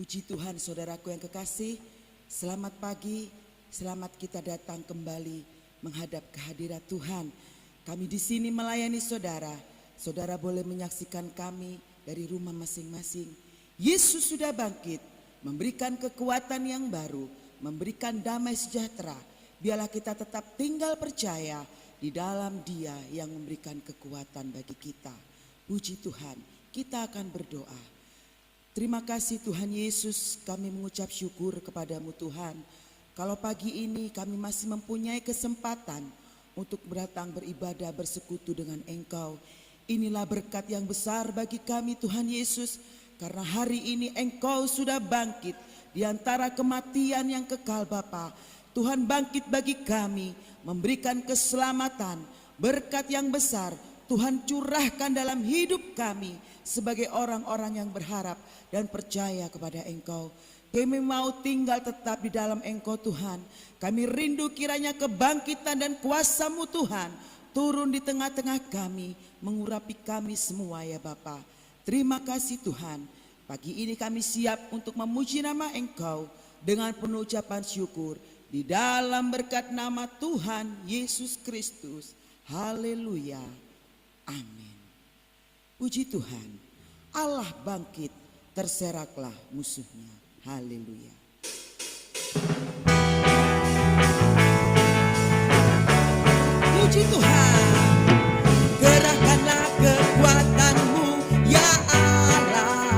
Puji Tuhan, saudaraku yang kekasih, selamat pagi, selamat kita datang kembali menghadap kehadirat Tuhan. Kami di sini melayani saudara. Saudara boleh menyaksikan kami dari rumah masing-masing. Yesus sudah bangkit, memberikan kekuatan yang baru, memberikan damai sejahtera. Biarlah kita tetap tinggal percaya di dalam Dia yang memberikan kekuatan bagi kita. Puji Tuhan, kita akan berdoa. Terima kasih Tuhan Yesus, kami mengucap syukur kepadamu Tuhan. Kalau pagi ini kami masih mempunyai kesempatan untuk datang beribadah bersekutu dengan Engkau. Inilah berkat yang besar bagi kami Tuhan Yesus. Karena hari ini Engkau sudah bangkit di antara kematian yang kekal Bapa. Tuhan bangkit bagi kami, memberikan keselamatan, berkat yang besar. Tuhan curahkan dalam hidup kami sebagai orang-orang yang berharap dan percaya kepada Engkau. Kami mau tinggal tetap di dalam Engkau Tuhan. Kami rindu kiranya kebangkitan dan kuasa-Mu Tuhan turun di tengah-tengah kami, mengurapi kami semua ya Bapa. Terima kasih Tuhan. Pagi ini kami siap untuk memuji nama Engkau dengan penuh ucapan syukur di dalam berkat nama Tuhan Yesus Kristus. Haleluya. Amin. Puji Tuhan, Allah bangkit, terseraklah musuhnya. Haleluya. Puji Tuhan, gerakkanlah kekuatan-Mu ya Allah.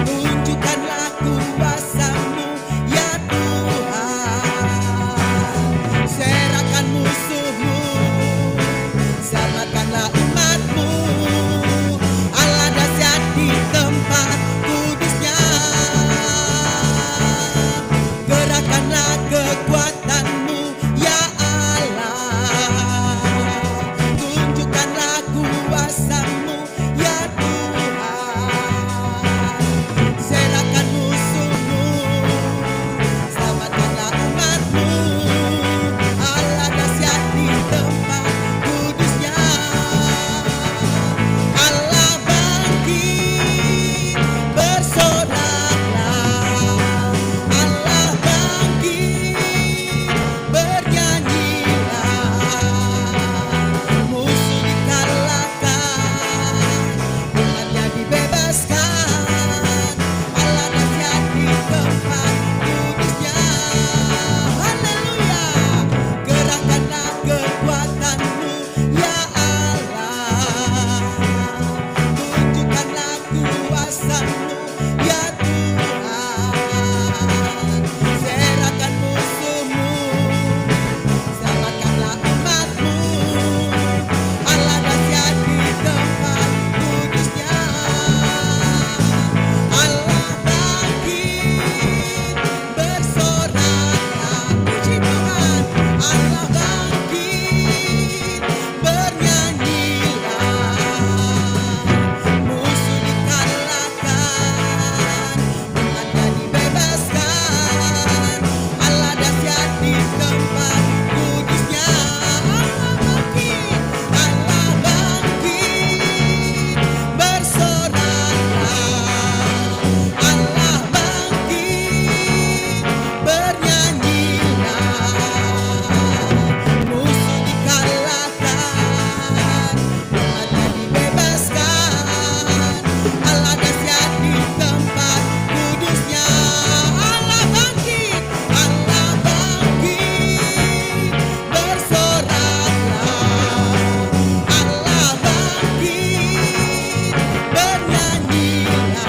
Tunjukkanlah kuasa-Mu ya Tuhan. Serahkan musuh-Mu, selamatkanlah umat-Mu. Allah dahsyat di tempat kudusnya. Gerakkanlah kekuatan-Mu ya Allah. Tunjukkanlah kuasa-Mu ya Tuhan. Serahkan musuh-Mu, selamatkanlah umat-Mu. Allah dahsyat di tempat kudusnya. Allah bangkit, bersoraklah. Allah bangkit, bernyanyilah. Musuh dikalahkan, umatnya dibebaskan. Allah dahsyat di tempat kudusnya. Haleluya. Gerakkanlah kekuatan-Mu ya Allah. Tunjukkanlah kuasa-Mu ya Tuhan. Serahkan musuh-Mu, selamatkanlah umat-Mu. Allah dahsyat di tempat kudusnya. Allah bangkit, bersoraklah. Puji Tuhan. Allah bangkit, bernyanyilah. Musuh dikalahkan, umatnya dibebaskan. Allah dahsyat di tempat kudusnya. Allah bangkit, bersoraklah. Allah bangkit, bernyanyilah. Musuh dikalahkan, umatnya dibebaskan. Allah dahsyat di tempat kudusnya. Allah bangkit, bersoraklah. Allah bangkit, bernyanyilah.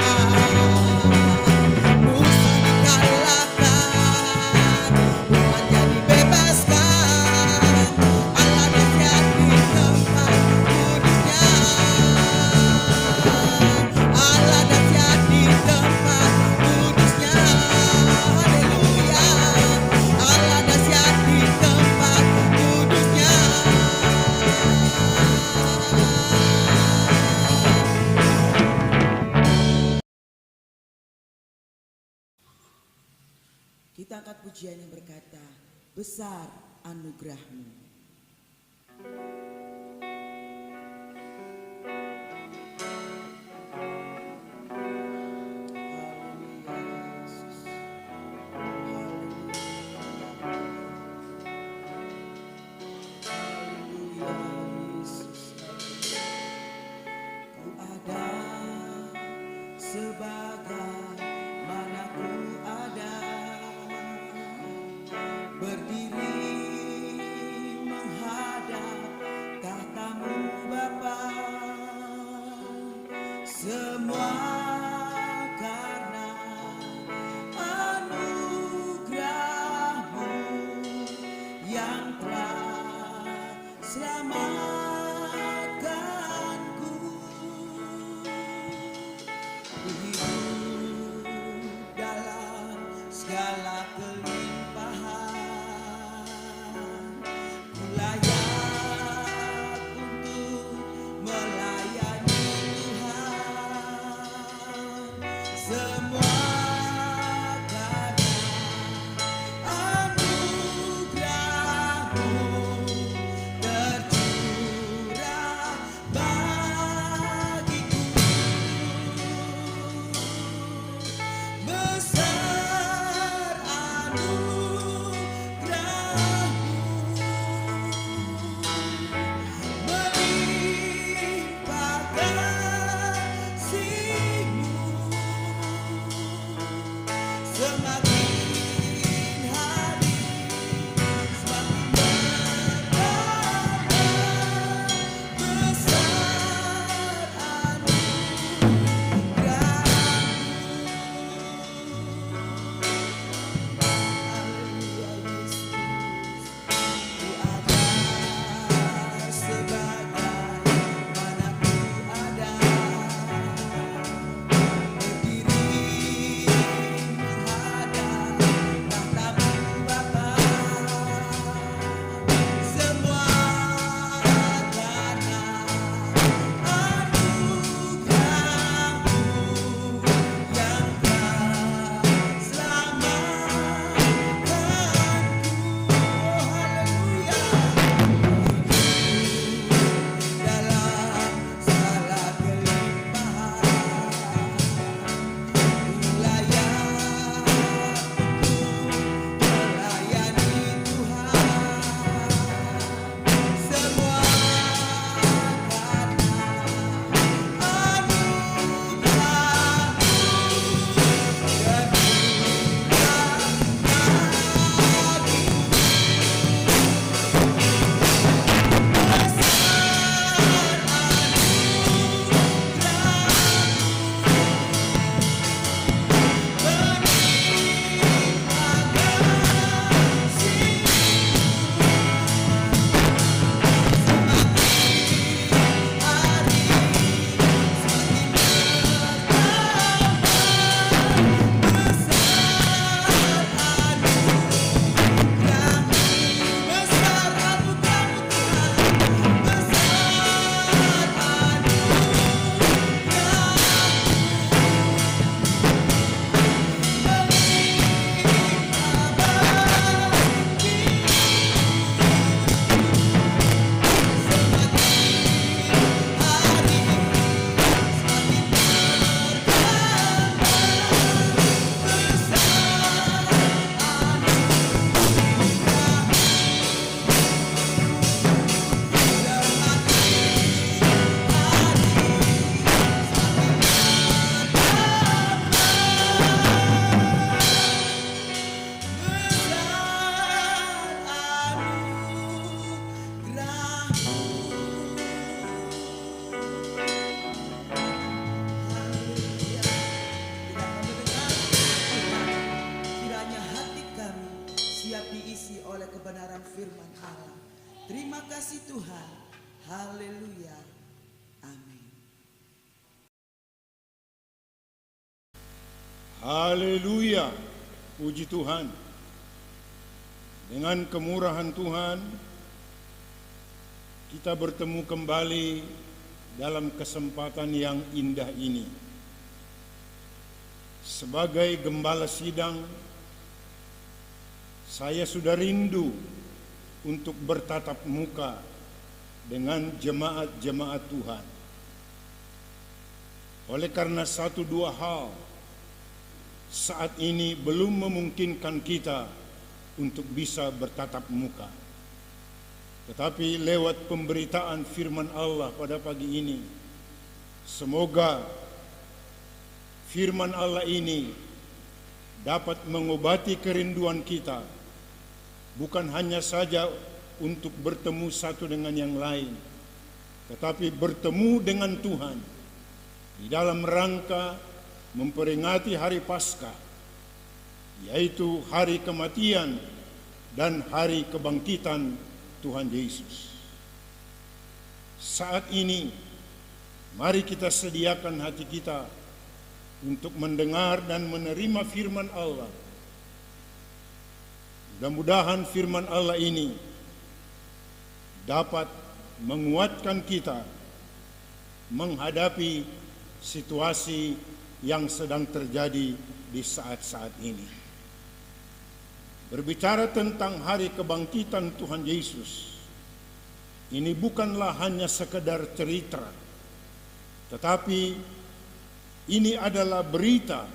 Musuh dikalahkan, umatnya dibebaskan. Allah dahsyat di tempat kudusnya. Allah dahsyat di tempat kudusnya. Haleluya. Allah dahsyat di tempat kudusnya. Kita angkat pujian yang berkata, besar anugerah-Mu. Haleluya. berdiri menghadap tahta-Mu Bapa. Semua karena anugerah-Mu yang telah selamatkanku. Ku hidup dalam segala kelimpahan, ku layak untuk melayani Tuhan. Semua karena anugerah-Mu tercurah bagiku. Besar anugerah-Mu, melimpah kasih-Mu. Semakin hari semakin bertambah besar kebenaran firman Allah. Terima kasih Tuhan. Haleluya. Amin. Haleluya. Puji Tuhan. Dengan kemurahan Tuhan, kita bertemu kembali dalam kesempatan yang indah ini. Sebagai gembala sidang, saya sudah rindu untuk bertatap muka dengan jemaat-jemaat Tuhan. Oleh karena satu dua hal, saat ini belum memungkinkan kita untuk bisa bertatap muka. Tetapi lewat pemberitaan firman Allah pada pagi ini, semoga firman Allah ini dapat mengobati kerinduan kita bukan hanya saja untuk bertemu satu dengan yang lain, tetapi bertemu dengan Tuhan di dalam rangka memperingati hari Paskah, yaitu hari kematian dan hari kebangkitan Tuhan Yesus. Saat ini, mari kita sediakan hati kita untuk mendengar dan menerima firman Allah. Mudah-mudahan firman Allah ini dapat menguatkan kita menghadapi situasi yang sedang terjadi di saat-saat ini. Berbicara tentang hari kebangkitan Tuhan Yesus, ini bukanlah hanya sekedar cerita, tetapi ini adalah berita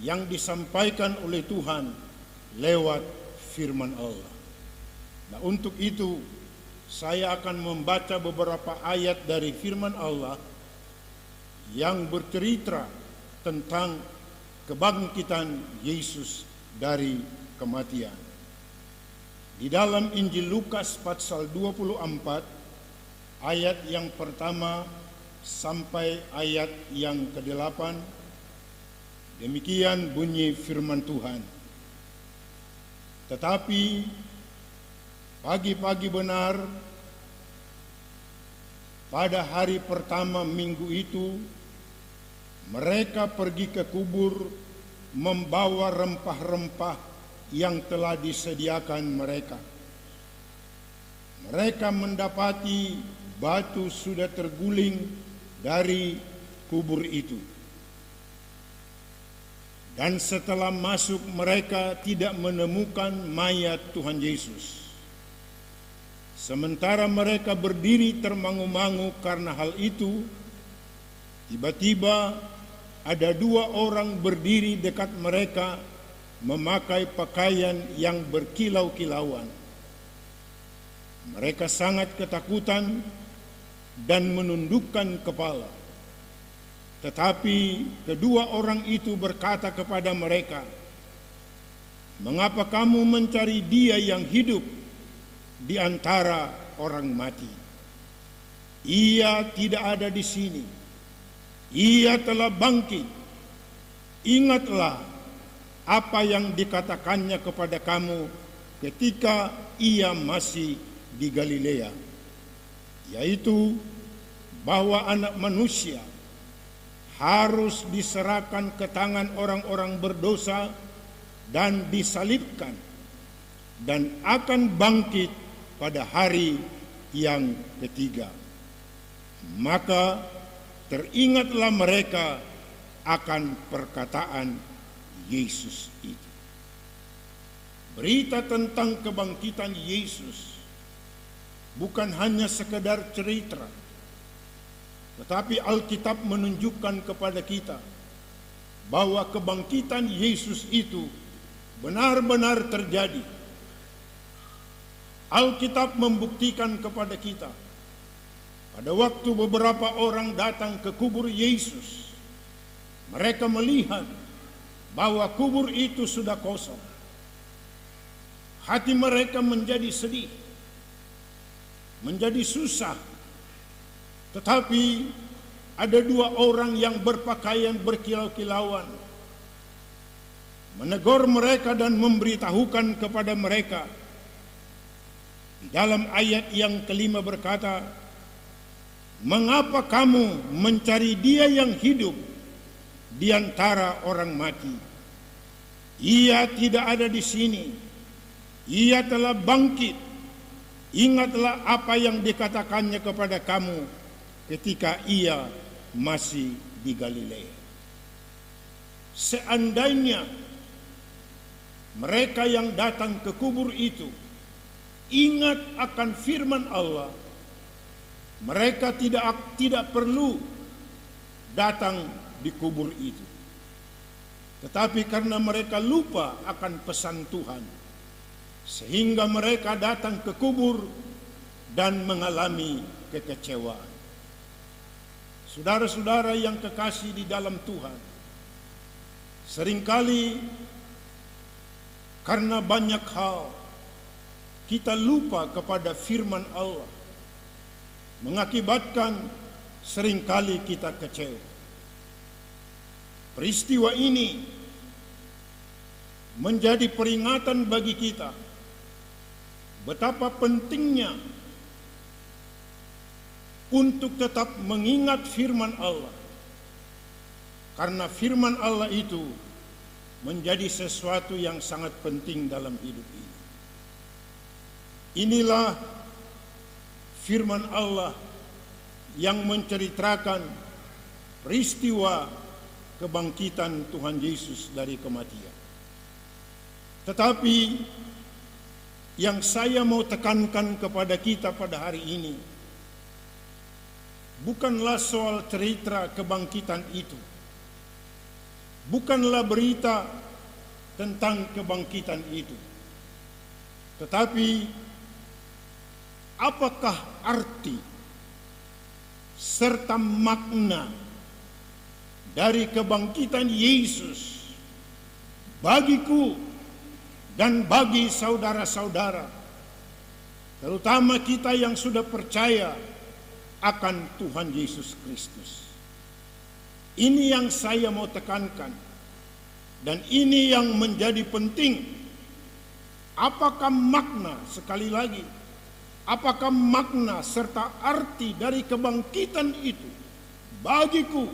yang disampaikan oleh Tuhan lewat firman Allah. Nah, untuk itu saya akan membaca beberapa ayat dari firman Allah yang bercerita tentang kebangkitan Yesus dari kematian. Di dalam Injil Lukas pasal 24 ayat yang pertama sampai ayat yang ke-8, demikian bunyi firman Tuhan. Tetapi pagi-pagi benar pada hari pertama minggu itu, mereka pergi ke kubur membawa rempah-rempah yang telah disediakan mereka. Mereka mendapati batu sudah terguling dari kubur itu. Dan setelah masuk, mereka tidak menemukan mayat Tuhan Yesus. Sementara mereka berdiri termangu-mangu karena hal itu, tiba-tiba ada dua orang berdiri dekat mereka memakai pakaian yang berkilau-kilauan. Mereka sangat ketakutan dan menundukkan kepala. Tetapi kedua orang itu berkata kepada mereka, "Mengapa kamu mencari Dia yang hidup di antara orang mati? Ia tidak ada di sini. Ia telah bangkit. Ingatlah apa yang dikatakannya kepada kamu ketika Ia masih di Galilea, yaitu bahwa Anak Manusia harus diserahkan ke tangan orang-orang berdosa dan disalibkan, dan akan bangkit pada hari yang ketiga." Maka teringatlah mereka akan perkataan Yesus itu. Berita tentang kebangkitan Yesus bukan hanya sekedar cerita, tetapi Alkitab menunjukkan kepada kita bahwa kebangkitan Yesus itu benar-benar terjadi. Alkitab membuktikan kepada kita pada waktu beberapa orang datang ke kubur Yesus, mereka melihat bahwa kubur itu sudah kosong. Hati mereka menjadi sedih, menjadi susah. Tetapi ada dua orang yang berpakaian berkilau-kilauan menegur mereka dan memberitahukan kepada mereka. Di dalam ayat yang kelima berkata, "Mengapa kamu mencari Dia yang hidup di antara orang mati? Ia tidak ada di sini. Ia telah bangkit. Ingatlah apa yang dikatakannya kepada kamu ketika Ia masih di Galilea." Seandainya mereka yang datang ke kubur itu ingat akan firman Allah, mereka tidak perlu datang di kubur itu. Tetapi karena mereka lupa akan pesan Tuhan, sehingga mereka datang ke kubur dan mengalami kekecewaan. Saudara-saudara yang kekasih di dalam Tuhan, seringkali karena banyak hal kita lupa kepada firman Allah, mengakibatkan seringkali kita kecewa. Peristiwa ini menjadi peringatan bagi kita betapa pentingnya untuk tetap mengingat firman Allah, karena firman Allah itu menjadi sesuatu yang sangat penting dalam hidup ini. Inilah firman Allah yang menceritakan peristiwa kebangkitan Tuhan Yesus dari kematian. Tetapi yang saya mau tekankan kepada kita pada hari ini bukanlah soal cerita kebangkitan itu, bukanlah berita tentang kebangkitan itu, tetapi apakah arti serta makna dari kebangkitan Yesus bagiku dan bagi saudara-saudara, terutama kita yang sudah percaya akan Tuhan Yesus Kristus. Ini yang saya mau tekankan, dan ini yang menjadi penting. Apakah makna, sekali lagi, apakah makna serta arti dari kebangkitan itu bagiku,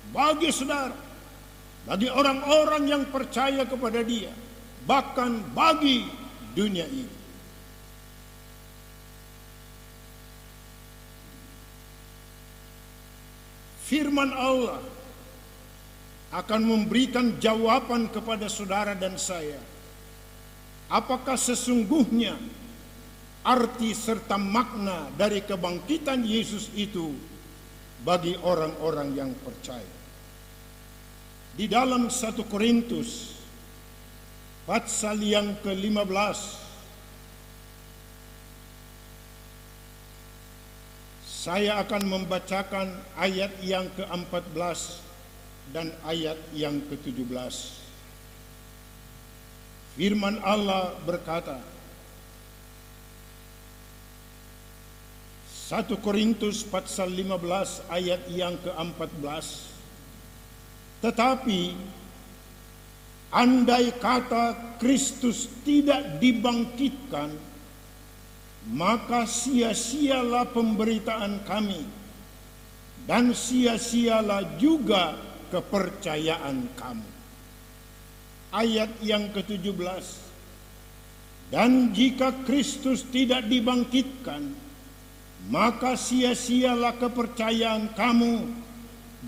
bagi saudara, bagi orang-orang yang percaya kepada Dia, bahkan bagi dunia ini? Firman Allah akan memberikan jawaban kepada saudara dan saya, apakah sesungguhnya arti serta makna dari kebangkitan Yesus itu bagi orang-orang yang percaya. Di dalam 1 Korintus pasal yang ke-15, saya akan membacakan ayat yang ke-14 dan ayat yang ke-17. Firman Allah berkata, 1 Korintus pasal 15 ayat yang ke-14, tetapi andai kata Kristus tidak dibangkitkan, maka sia-sialah pemberitaan kami, dan sia-sialah juga kepercayaan kamu. Ayat yang ke-17, dan jika Kristus tidak dibangkitkan, maka sia-sialah kepercayaan kamu,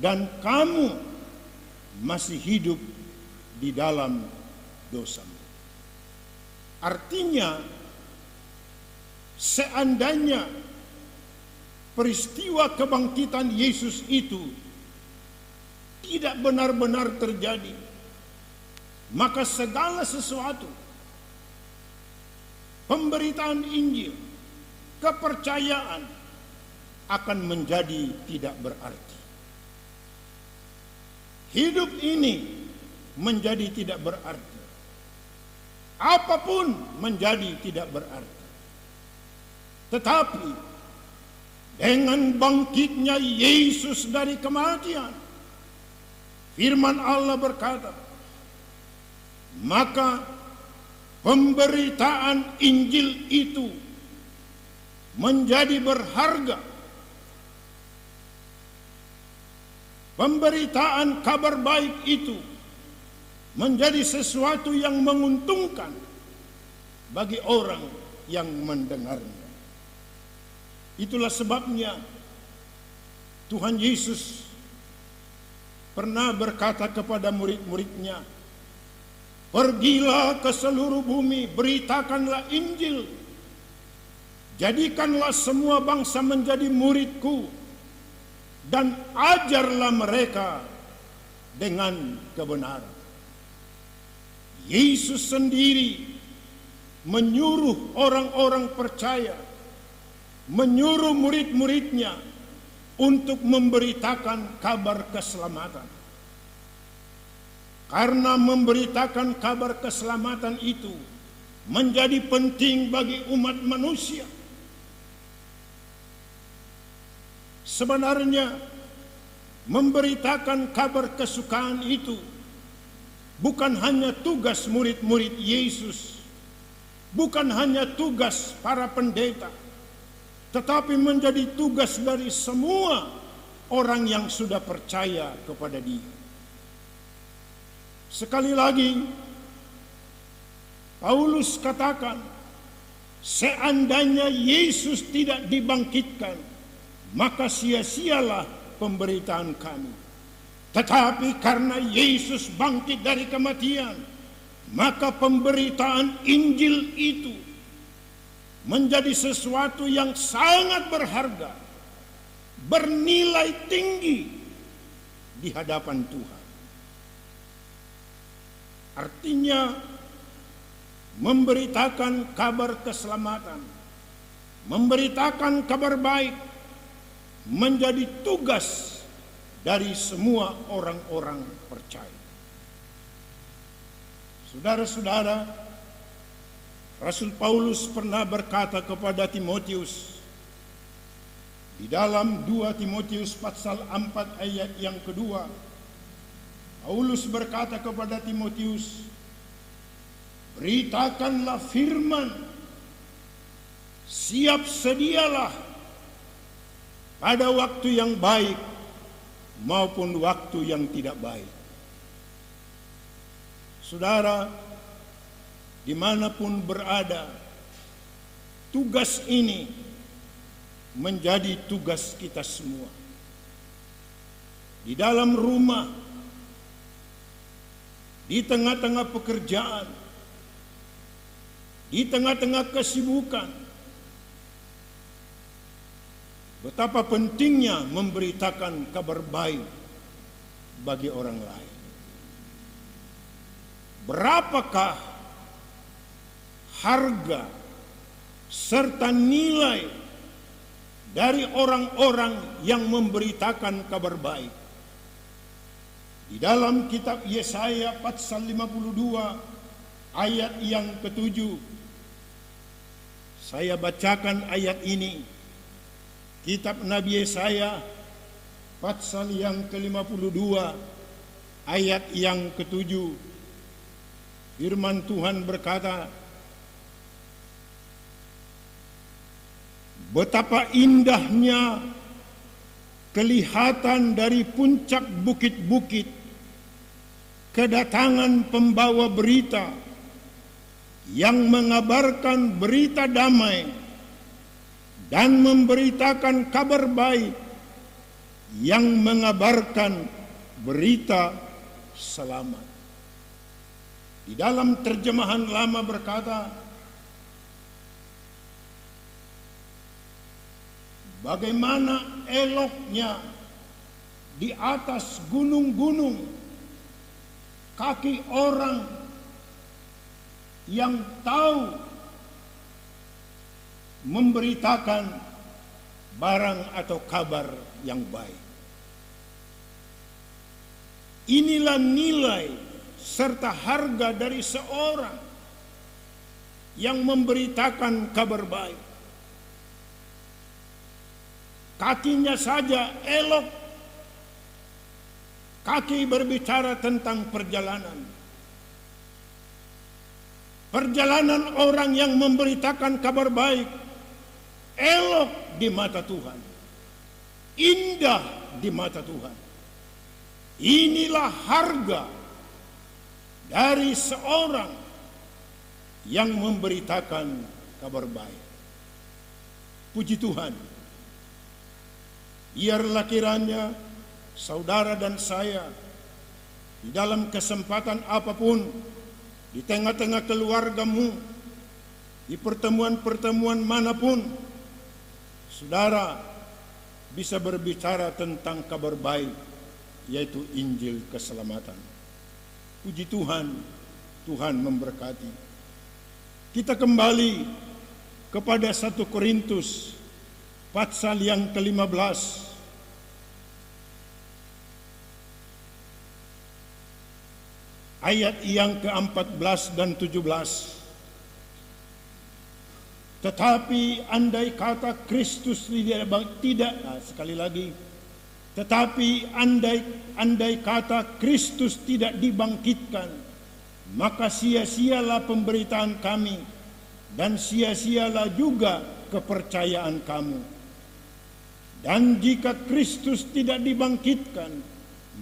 dan kamu masih hidup di dalam dosamu. Artinya, seandainya peristiwa kebangkitan Yesus itu tidak benar-benar terjadi, maka segala sesuatu, pemberitaan Injil, kepercayaan akan menjadi tidak berarti. Hidup ini menjadi tidak berarti. Apapun menjadi tidak berarti. Tetapi dengan bangkitnya Yesus dari kematian, firman Allah berkata, maka pemberitaan Injil itu menjadi berharga. Pemberitaan kabar baik itu menjadi sesuatu yang menguntungkan bagi orang yang mendengarnya. Itulah sebabnya Tuhan Yesus pernah berkata kepada murid-muridnya, pergilah ke seluruh bumi, beritakanlah Injil, jadikanlah semua bangsa menjadi muridku, dan ajarlah mereka dengan kebenaran. Yesus sendiri menyuruh orang-orang percaya, menyuruh murid-muridnya untuk memberitakan kabar keselamatan. Karena memberitakan kabar keselamatan itu menjadi penting bagi umat manusia. Sebenarnya memberitakan kabar kesukaan itu bukan hanya tugas murid-murid Yesus, bukan hanya tugas para pendeta, tetapi menjadi tugas dari semua orang yang sudah percaya kepada Dia. Sekali lagi, Paulus katakan, seandainya Yesus tidak dibangkitkan, maka sia-sialah pemberitaan kami. Tetapi karena Yesus bangkit dari kematian, maka pemberitaan Injil itu menjadi sesuatu yang sangat berharga, bernilai tinggi di hadapan Tuhan. Artinya, memberitakan kabar keselamatan, memberitakan kabar baik menjadi tugas dari semua orang-orang percaya. Saudara-saudara, Rasul Paulus pernah berkata kepada Timotius di dalam 2 Timotius pasal 4 ayat yang kedua. Paulus berkata kepada Timotius, beritakanlah firman, siap sedialah pada waktu yang baik maupun waktu yang tidak baik. Saudara, dimanapun berada, tugas ini menjadi tugas kita semua. Di dalam rumah, di tengah-tengah pekerjaan, di tengah-tengah kesibukan, betapa pentingnya memberitakan kabar baik bagi orang lain. Berapakah harga serta nilai dari orang-orang yang memberitakan kabar baik? Di dalam kitab Yesaya pasal 52 ayat yang ke-7, saya bacakan ayat ini. Kitab Nabi Yesaya pasal yang ke-52 ayat yang ke-7. Firman Tuhan berkata, betapa indahnya kelihatan dari puncak bukit-bukit kedatangan pembawa berita yang mengabarkan berita damai dan memberitakan kabar baik, yang mengabarkan berita selamat. Di dalam terjemahan lama berkata, bagaimana eloknya di atas gunung-gunung kaki orang yang tahu memberitakan barang atau kabar yang baik. Inilah nilai serta harga dari seorang yang memberitakan kabar baik. Kakinya saja elok. Kaki berbicara tentang perjalanan. Perjalanan orang yang memberitakan kabar baik elok di mata Tuhan, indah di mata Tuhan. Inilah harga dari seorang yang memberitakan kabar baik. Puji Tuhan, biarlah kiranya saudara dan saya di dalam kesempatan apapun, di tengah-tengah keluargamu, di pertemuan-pertemuan manapun, saudara bisa berbicara tentang kabar baik, yaitu Injil keselamatan. Puji Tuhan, Tuhan memberkati. Kita kembali kepada 1 Korintus pasal yang ke-15. Ayat yang ke-14 dan 17. Tetapi andai kata Kristus tidak, sekali lagi, tetapi andai kata Kristus tidak dibangkitkan, maka sia-sialah pemberitaan kami dan sia-sialah juga kepercayaan kamu. Dan jika Kristus tidak dibangkitkan,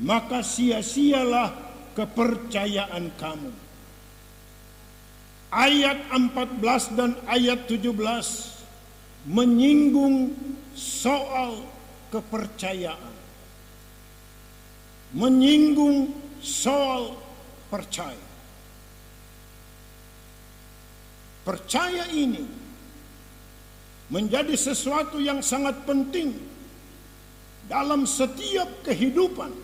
maka sia-sialah kepercayaan kamu. Ayat 14 dan ayat 17 menyinggung soal kepercayaan. Menyinggung soal percaya. Percaya ini menjadi sesuatu yang sangat penting dalam setiap kehidupan,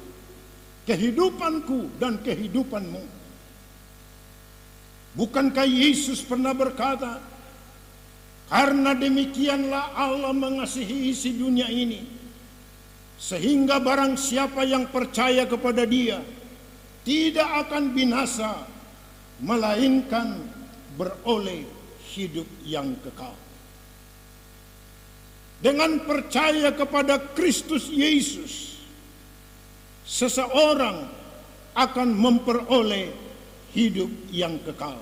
kehidupanku dan kehidupanmu. Bukankah Yesus pernah berkata, karena demikianlah Allah mengasihi isi dunia ini, sehingga barang siapa yang percaya kepada Dia tidak akan binasa, melainkan beroleh hidup yang kekal. Dengan percaya kepada Kristus Yesus, seseorang akan memperoleh hidup yang kekal.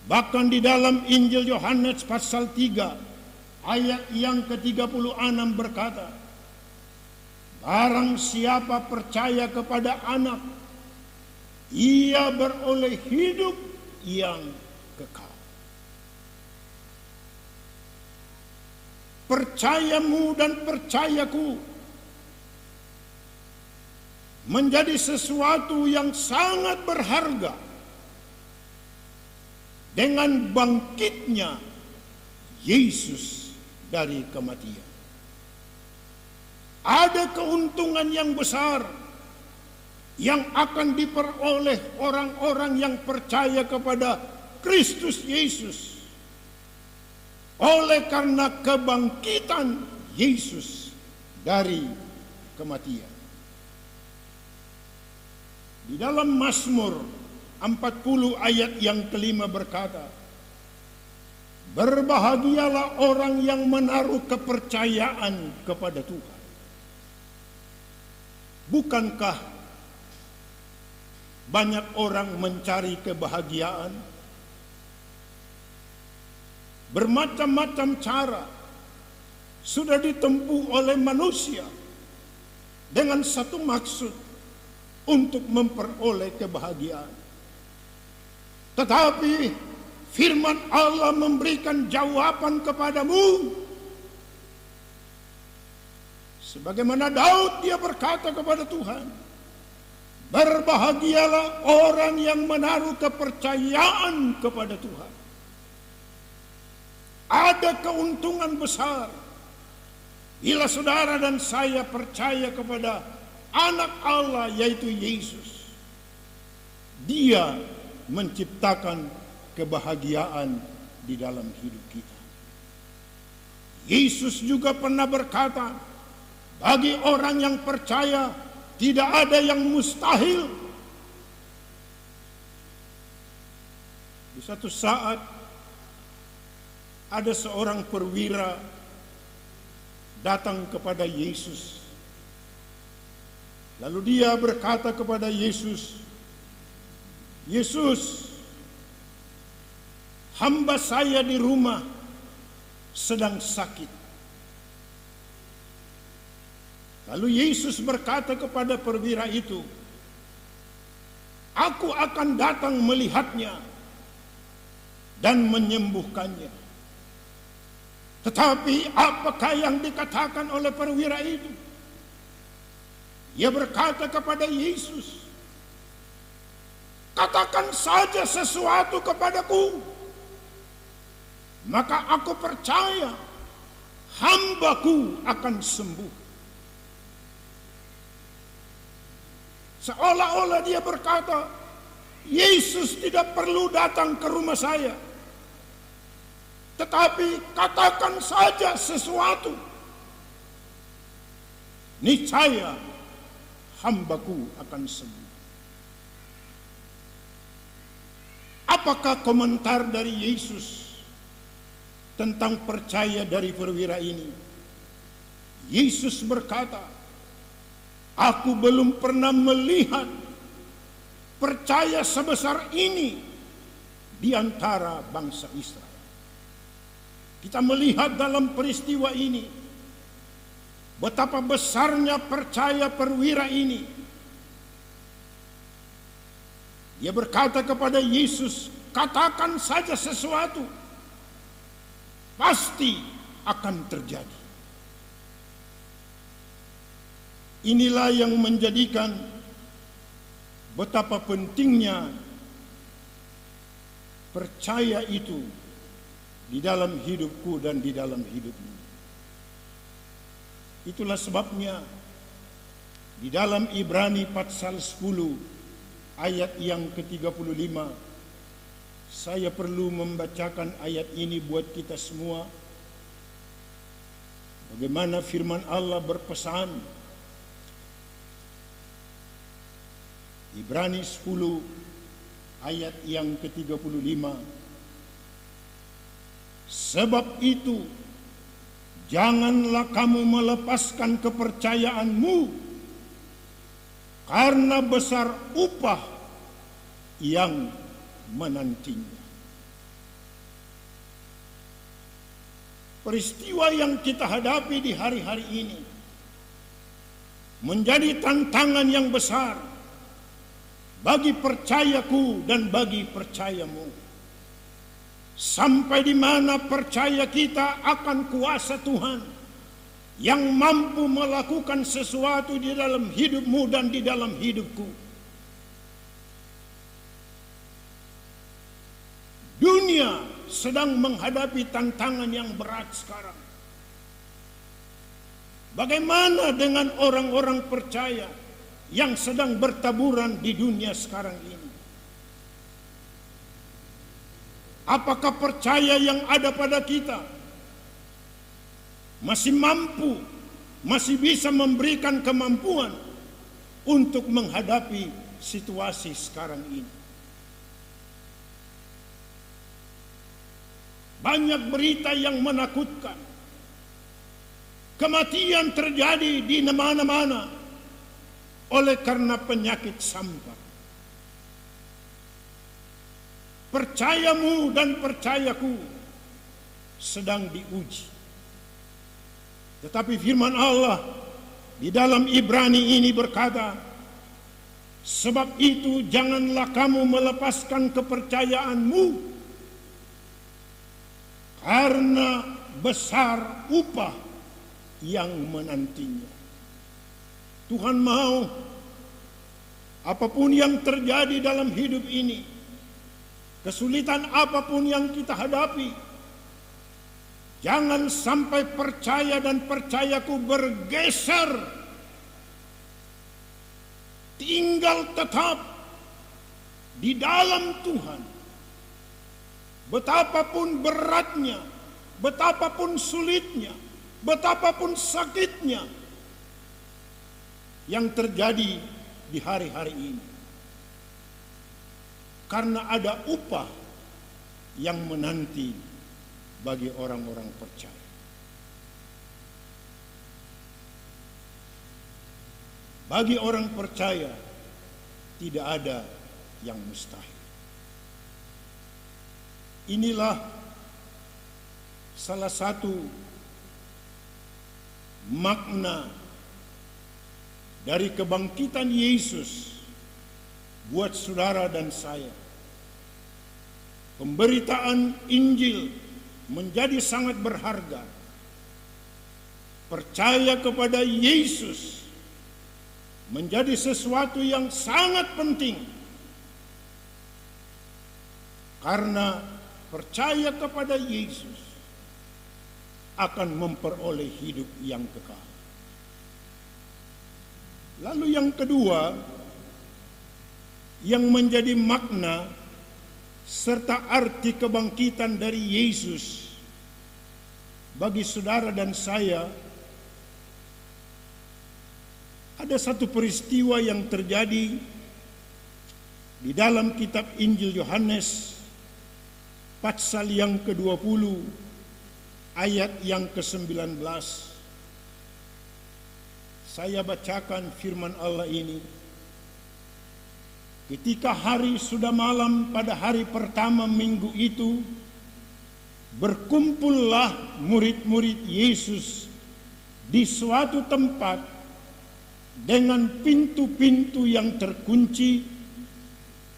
Bahkan di dalam Injil Yohanes pasal 3 ayat yang ke-36 berkata, barang siapa percaya kepada Anak, ia beroleh hidup yang kekal. Percayamu dan percayaku menjadi sesuatu yang sangat berharga dengan bangkitnya Yesus dari kematian. Ada keuntungan yang besar yang akan diperoleh orang-orang yang percaya kepada Kristus Yesus oleh karena kebangkitan Yesus dari kematian. Di dalam Mazmur 40 ayat yang kelima berkata, berbahagialah orang yang menaruh kepercayaan kepada Tuhan. Bukankah banyak orang mencari kebahagiaan? Bermacam-macam cara sudah ditempuh oleh manusia dengan satu maksud, untuk memperoleh kebahagiaan. Tetapi firman Allah memberikan jawaban kepadamu. Sebagaimana Daud, dia berkata kepada Tuhan, berbahagialah orang yang menaruh kepercayaan kepada Tuhan. Ada keuntungan besar bila saudara dan saya percaya kepada Anak Allah, yaitu Yesus. Dia menciptakan kebahagiaan di dalam hidup kita. Yesus juga pernah berkata, bagi orang yang percaya tidak ada yang mustahil. Di satu saat ada seorang perwira datang kepada Yesus. Lalu dia berkata kepada Yesus, Yesus, hamba saya di rumah sedang sakit. Lalu Yesus berkata kepada perwira itu, aku akan datang melihatnya dan menyembuhkannya. Tetapi apakah yang dikatakan oleh perwira itu? Ia berkata kepada Yesus, katakan saja sesuatu kepadaku, maka aku percaya hambaku akan sembuh. Seolah-olah dia berkata, Yesus tidak perlu datang ke rumah saya, tetapi katakan saja sesuatu, niscaya hambaku akan sembuh. Apakah komentar dari Yesus tentang percaya dari perwira ini. Yesus berkata, "Aku belum pernah melihat percaya sebesar ini di antara bangsa Israel." Kita melihat dalam peristiwa ini betapa besarnya percaya perwira ini. Dia berkata kepada Yesus, "Katakan saja sesuatu, pasti akan terjadi." Inilah yang menjadikan betapa pentingnya percaya itu di dalam hidupku dan di dalam hidupmu. Itulah sebabnya di dalam Ibrani pasal 10 ayat yang ke-35 saya perlu membacakan ayat ini buat kita semua. Bagaimana firman Allah berpesan. Ibrani 10 ayat yang ke-35. Sebab itu, janganlah kamu melepaskan kepercayaanmu, karena besar upah yang menantinya. Peristiwa yang kita hadapi di hari-hari ini menjadi tantangan yang besar bagi percayaku dan bagi percayamu. Sampai di mana percaya kita akan kuasa Tuhan yang mampu melakukan sesuatu di dalam hidupmu dan di dalam hidupku. Dunia sedang menghadapi tantangan yang berat sekarang. Bagaimana dengan orang-orang percaya yang sedang bertaburan di dunia sekarang ini? Apakah percaya yang ada pada kita masih mampu, masih bisa memberikan kemampuan untuk menghadapi situasi sekarang ini? Banyak berita yang menakutkan. Kematian terjadi di mana-mana oleh karena penyakit sampar. Percayamu dan percayaku sedang diuji. Tetapi firman Allah di dalam Ibrani ini berkata, "Sebab itu janganlah kamu melepaskan kepercayaanmu, karena besar upah yang menantinya." Tuhan mau apapun yang terjadi dalam hidup ini, kesulitan apapun yang kita hadapi, jangan sampai percaya dan percayaku bergeser, tinggal tetap di dalam Tuhan. Betapapun beratnya, betapapun sulitnya, betapapun sakitnya yang terjadi di hari-hari ini. Karena ada upah yang menanti bagi orang-orang percaya. Bagi orang percaya tidak ada yang mustahil. Inilah salah satu makna dari kebangkitan Yesus buat saudara dan saya. Pemberitaan Injil menjadi sangat berharga. Percaya kepada Yesus menjadi sesuatu yang sangat penting. Karena percaya kepada Yesus akan memperoleh hidup yang kekal. Lalu yang kedua, yang menjadi makna serta arti kebangkitan dari Yesus bagi saudara dan saya, ada satu peristiwa yang terjadi di dalam kitab Injil Yohanes pasal yang ke-20 ayat yang ke-19. Saya bacakan firman Allah ini. Ketika hari sudah malam pada hari pertama minggu itu, berkumpullah murid-murid Yesus di suatu tempat dengan pintu-pintu yang terkunci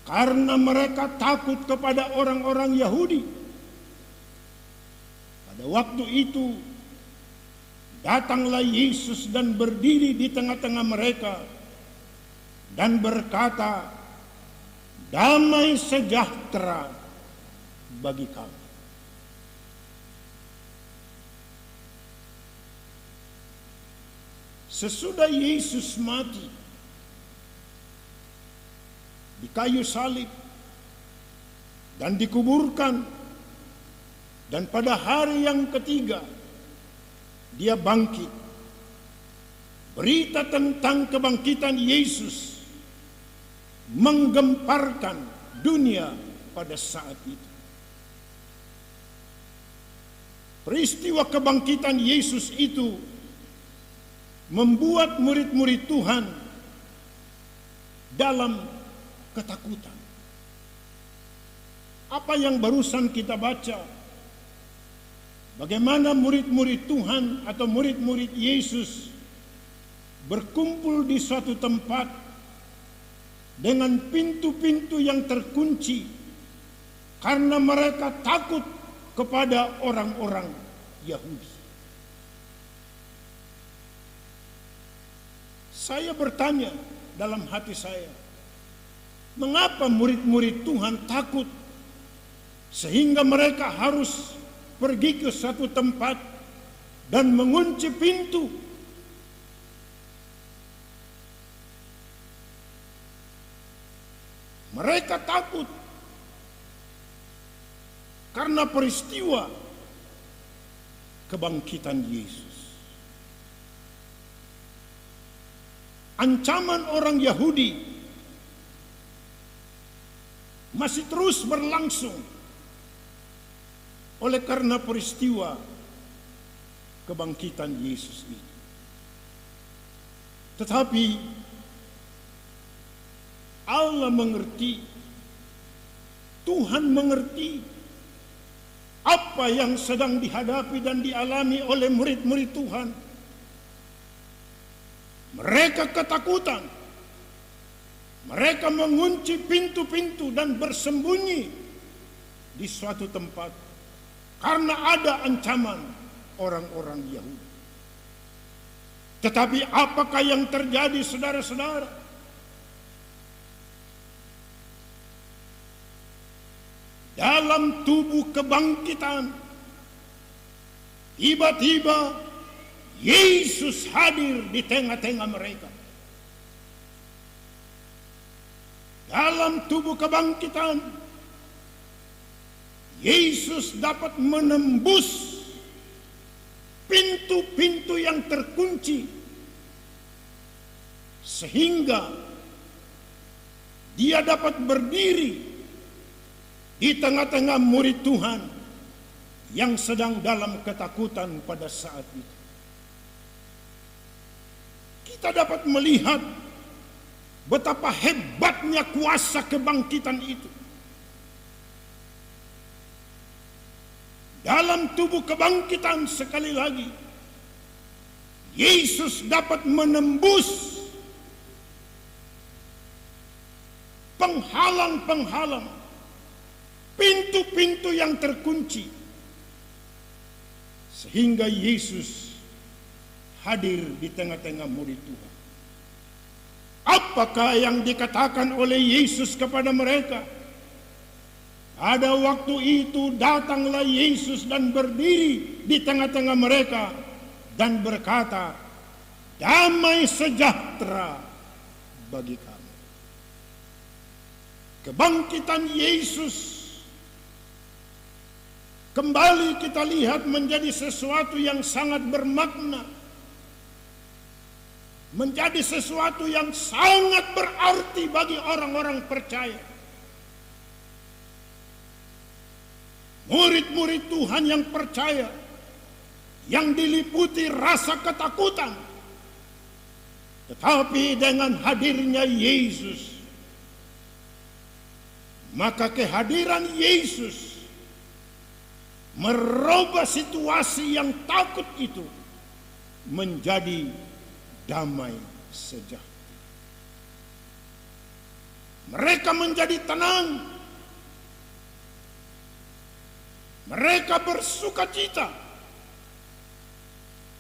karena mereka takut kepada orang-orang Yahudi. Pada waktu itu datanglah Yesus dan berdiri di tengah-tengah mereka dan berkata, "Damai sejahtera bagi kamu." Sesudah Yesus mati di kayu salib dan dikuburkan, dan pada hari yang ketiga dia bangkit, berita tentang kebangkitan Yesus menggemparkan dunia pada saat itu. Peristiwa kebangkitan Yesus itu membuat murid-murid Tuhan dalam ketakutan. Apa yang barusan kita baca, bagaimana murid-murid Tuhan atau murid-murid Yesus berkumpul di suatu tempat dengan pintu-pintu yang terkunci karena mereka takut kepada orang-orang Yahudi. Saya bertanya dalam hati saya, mengapa murid-murid Tuhan takut sehingga mereka harus pergi ke satu tempat dan mengunci pintu? Mereka takut karena peristiwa kebangkitan Yesus. Ancaman orang Yahudi masih terus berlangsung oleh karena peristiwa kebangkitan Yesus ini. Tetapi Allah mengerti, Tuhan mengerti apa yang sedang dihadapi dan dialami oleh murid-murid Tuhan. Mereka ketakutan, mereka mengunci pintu-pintu dan bersembunyi di suatu tempat karena ada ancaman orang-orang Yahudi. Tetapi apakah yang terjadi, saudara-saudara? Dalam tubuh kebangkitan, tiba-tiba Yesus hadir di tengah-tengah mereka. Dalam tubuh kebangkitan, Yesus dapat menembus pintu-pintu yang terkunci sehingga dia dapat berdiri di tengah-tengah murid Tuhan yang sedang dalam ketakutan pada saat itu. Kita dapat melihat betapa hebatnya kuasa kebangkitan itu. Dalam tubuh kebangkitan, sekali lagi, Yesus dapat menembus penghalang-penghalang, pintu-pintu yang terkunci, sehingga Yesus hadir di tengah-tengah murid Tuhan. Apakah yang dikatakan oleh Yesus kepada mereka? Pada waktu itu datanglah Yesus dan berdiri di tengah-tengah mereka dan berkata, "Damai sejahtera bagi kamu." Kebangkitan Yesus kembali kita lihat menjadi sesuatu yang sangat bermakna, menjadi sesuatu yang sangat berarti bagi orang-orang percaya. Murid-murid Tuhan yang percaya yang diliputi rasa ketakutan. Tetapi dengan hadirnya Yesus, maka kehadiran Yesus merubah situasi yang takut itu menjadi damai sejahtera. Mereka menjadi tenang. Mereka bersukacita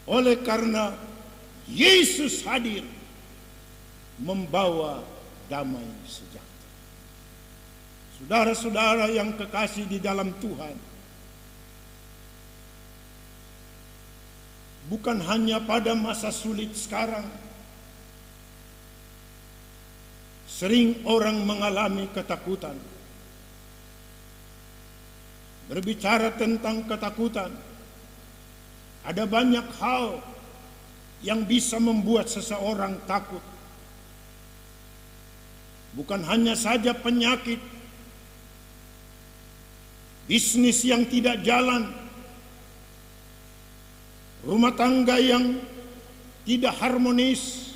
oleh karena Yesus hadir membawa damai sejahtera. Saudara-saudara yang kekasih di dalam Tuhan, bukan hanya pada masa sulit sekarang, sering orang mengalami ketakutan. Berbicara tentang ketakutan, ada banyak hal yang bisa membuat seseorang takut. Bukan hanya saja penyakit, bisnis yang tidak jalan, rumah tangga yang tidak harmonis,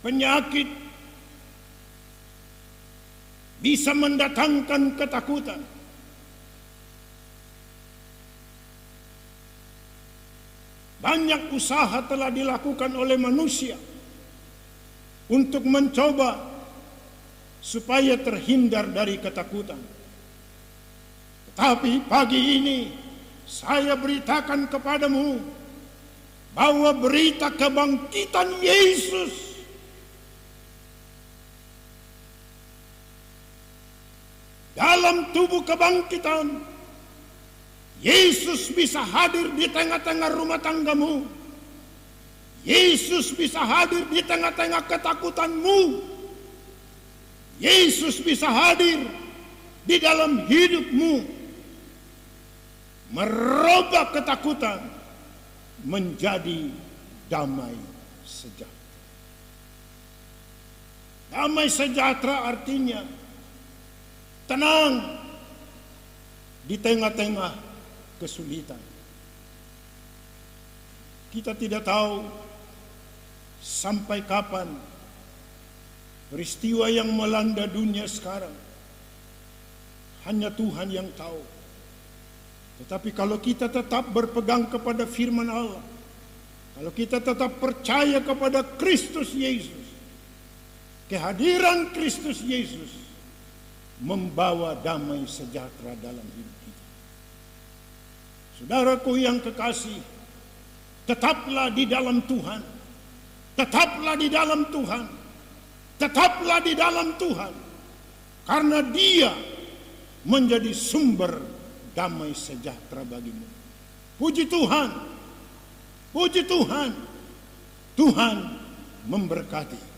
penyakit bisa mendatangkan ketakutan. Banyak usaha telah dilakukan oleh manusia untuk mencoba supaya terhindar dari ketakutan. Tetapi pagi ini saya beritakan kepadamu bahwa berita kebangkitan Yesus dalam tubuh kebangkitan, Yesus bisa hadir di tengah-tengah rumah tanggamu. Yesus bisa hadir di tengah-tengah ketakutanmu. Yesus bisa hadir di dalam hidupmu, merubah ketakutan menjadi damai sejahtera. Damai sejahtera artinya tenang di tengah-tengah kesulitan. Kita tidak tahu sampai kapan peristiwa yang melanda dunia sekarang. Hanya Tuhan yang tahu. Tetapi kalau kita tetap berpegang kepada firman Allah, kalau kita tetap percaya kepada Kristus Yesus, kehadiran Kristus Yesus membawa damai sejahtera dalam hidup kita. Saudaraku yang kekasih, tetaplah di dalam Tuhan. Tetaplah di dalam Tuhan. Tetaplah di dalam Tuhan. Karena Dia menjadi sumber damai sejahtera bagimu. Puji Tuhan. Puji Tuhan. Tuhan memberkati.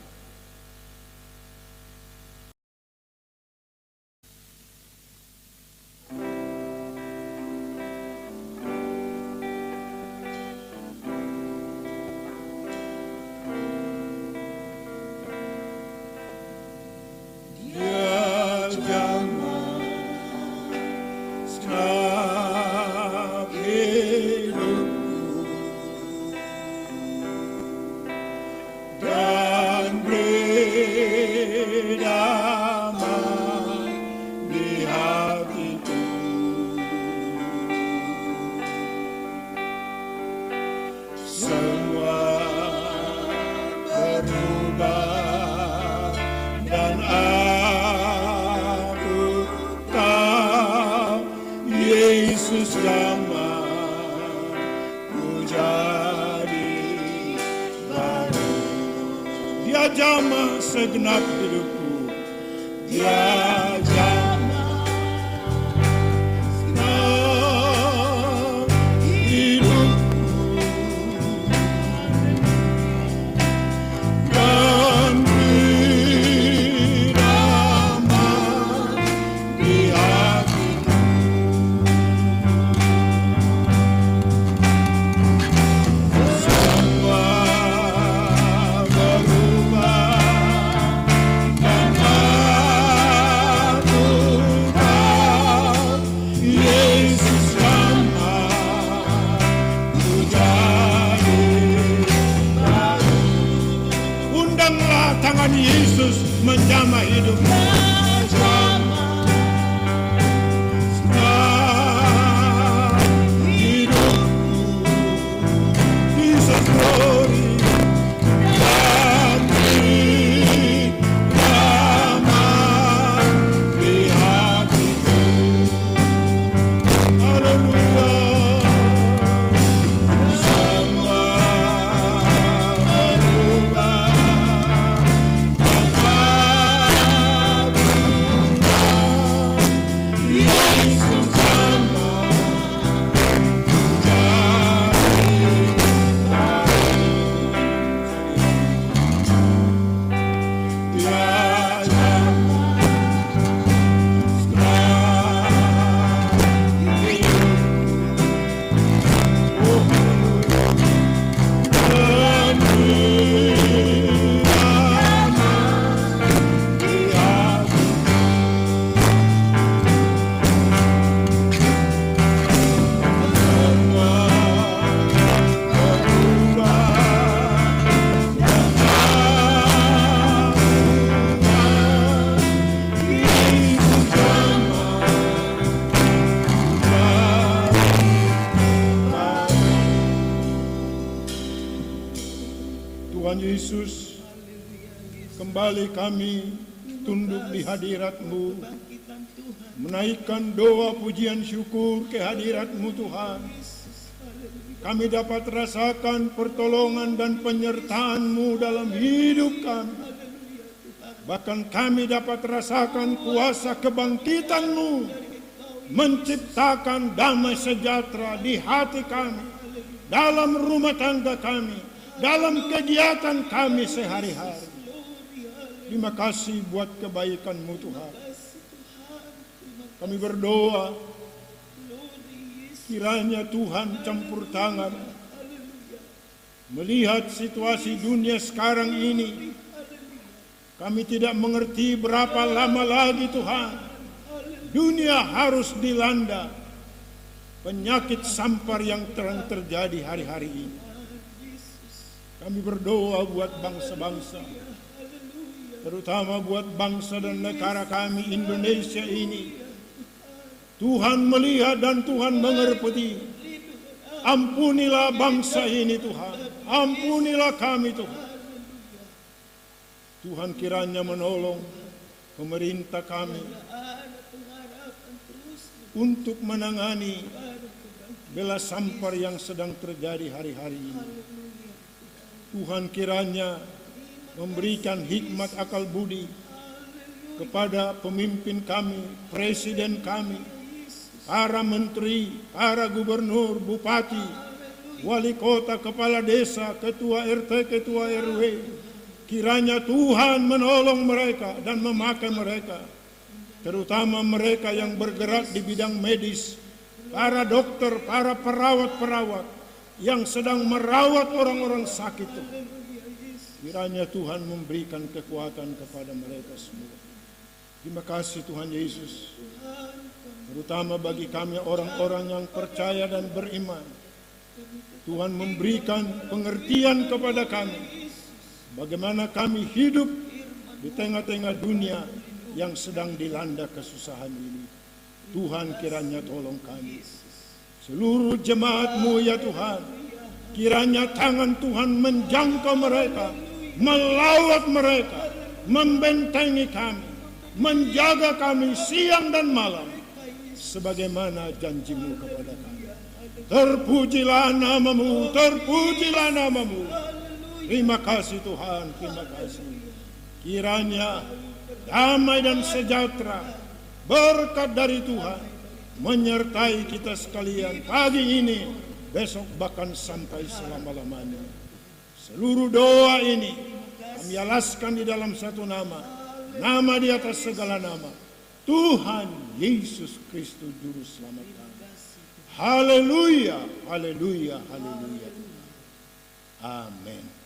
Dia jamah segenap hidupku. Dia jamah segenap hidupku. Dan beri damai di hatiku. Semua berubah dan jamah hidupku. Jesus glory, damai, damai di hatiku. Haleluya. Sama berubah, Yesus sama Tuhan Yesus, kembali kami tunduk di hadirat-Mu, menaikkan doa pujian syukur ke hadirat-Mu Tuhan. Kami dapat rasakan pertolongan dan penyertaan-Mu dalam hidup kami. Bahkan kami dapat rasakan kuasa kebangkitan-Mu, menciptakan damai sejahtera di hati kami, dalam rumah tangga kami, dalam kegiatan kami sehari-hari. Terima kasih buat kebaikan-Mu Tuhan. Kami berdoa, kiranya Tuhan campur tangan melihat situasi dunia sekarang ini. Kami tidak mengerti berapa lama lagi Tuhan dunia harus dilanda penyakit sampar yang terang terjadi hari-hari ini. Kami berdoa buat bangsa-bangsa, terutama buat bangsa dan negara kami Indonesia ini. Tuhan melihat dan Tuhan mengerti. Ampunilah bangsa ini Tuhan, ampunilah kami Tuhan. Tuhan kiranya menolong pemerintah kami untuk menangani bela sampar yang sedang terjadi hari-hari ini. Tuhan kiranya memberikan hikmat akal budi kepada pemimpin kami, presiden kami, para menteri, para gubernur, bupati, wali kota, kepala desa, ketua RT, ketua RW. Kiranya Tuhan menolong mereka dan memakai mereka, terutama mereka yang bergerak di bidang medis, para dokter, para perawat-perawat yang sedang merawat orang-orang sakit. Kiranya Tuhan memberikan kekuatan kepada mereka semua. Terima kasih Tuhan Yesus, terutama bagi kami orang-orang yang percaya dan beriman. Tuhan memberikan pengertian kepada kami bagaimana kami hidup di tengah-tengah dunia yang sedang dilanda kesusahan ini. Tuhan kiranya tolong kami. Seluruh jemaat-Mu ya Tuhan, kiranya tangan Tuhan menjangkau mereka, melawat mereka, membentengi kami, menjaga kami siang dan malam, sebagaimana janji-Mu kepada kami. Terpujilah nama-Mu, terpujilah nama-Mu. Terima kasih Tuhan, terima kasih. Kiranya damai dan sejahtera, berkat dari Tuhan menyertai kita sekalian pagi ini, besok bahkan sampai selama-lamanya. Seluruh doa ini kami alaskan di dalam satu nama, nama di atas segala nama, Tuhan Yesus Kristus Juru Selamat kami. Haleluya, haleluya, haleluya. Amin.